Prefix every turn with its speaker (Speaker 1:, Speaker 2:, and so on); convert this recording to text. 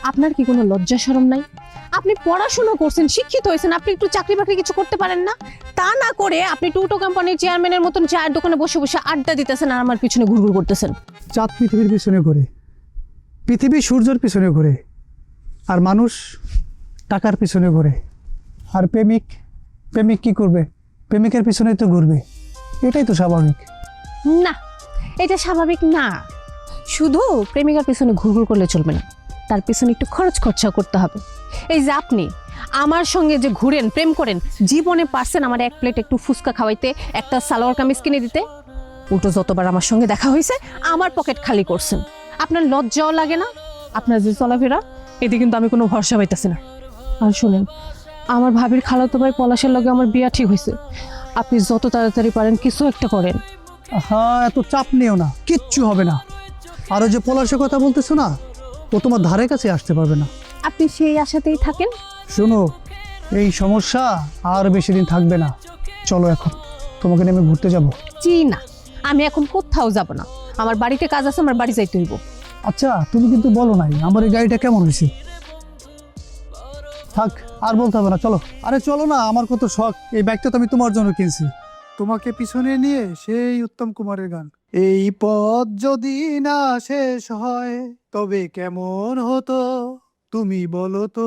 Speaker 1: আপনার কি কোনো লজ্জা শরম নাই? আপনি পড়াশোনা করছেন, শিক্ষিত হয়েছেন, আপনি একটু চাকরি বাকরি কিছু করতে পারেন না? তা না করে আপনি টুটো কোম্পানির চেয়ারম্যানের মতন চায়ের দোকানে বসে বসে আড্ডা দিতেছেন আর আমার পিছনে ঘুরঘুর করতেছেন।
Speaker 2: চাঁদ পৃথিবীর পিছনে ঘুরে, পৃথিবী সূর্যের পিছনে ঘুরে, আর মানুষ টাকার পিছনে ঘুরে। আর প্রেমিক প্রেমিক কি করবে? প্রেমিকের পিছনে তো ঘুরবে। এটাই তো স্বাভাবিক।
Speaker 1: না, এটা স্বাভাবিক না। শুধু প্রেমিকার পিছনে ঘুরঘুর করলে চলবে না, তার পিছনে একটু খরচ খরচা করতে হবে। এই যে আপনি আমার সঙ্গে যে ঘুরেন, প্রেম করেন, জীবনে পারছেন আমার এক প্লেট একটু ফুচকা খাওয়াইতে, একটা সালোয়ার কামিজ কিনে দিতে? উল্টো যতবার আমার সঙ্গে দেখা হয়েছে আমার পকেট খালি করছেন। আপনার লজ্জাও লাগে না? আপনার যে চলাফেরা, এতে কিন্তু আমি কোনো ভরসা পাইতেছি না। আর শুনেন, আমার ভাবির খালাতো ভাই পলাশের লগে আমার বিয়া ঠিক হয়েছে। আপনি যত তাড়াতাড়ি পারেন কিছু একটা করেন।
Speaker 2: হ্যাঁ, এত চাপ নিও না, কিচ্ছু হবে না। আর ওই যে পলাশের কথা বলতেছো না, ও তোমার ধারে কাছে আসতে পারবে না।
Speaker 1: আপনি সেই আশাতেই থাকেন।
Speaker 2: শোনো, এই সমস্যা আর বেশি দিন থাকবে না। চলো এখন, তোমাকে নিয়ে আমি ঘুরতে যাব।
Speaker 1: জি না, আমি এখন কোথাও যাব না। আমার বাড়িতে কাজ আছে, আমার বাড়ি যাইতে হইব।
Speaker 2: আচ্ছা, তুমি কিন্তু বলো নাই আমার এই গাড়িটা কেমন হয়েছে। থাক, আর বলতে হবে না, চলো। আরে চলো না, আমার কত শখ। এই বাইকটা তো আমি তোমার জন্য কিনছি, তোমাকে পিছনে নিয়ে সেই উত্তম কুমারের গান। এই পথ যদি না শেষ হয় তবে কেমন হতো তুমি বলো তো।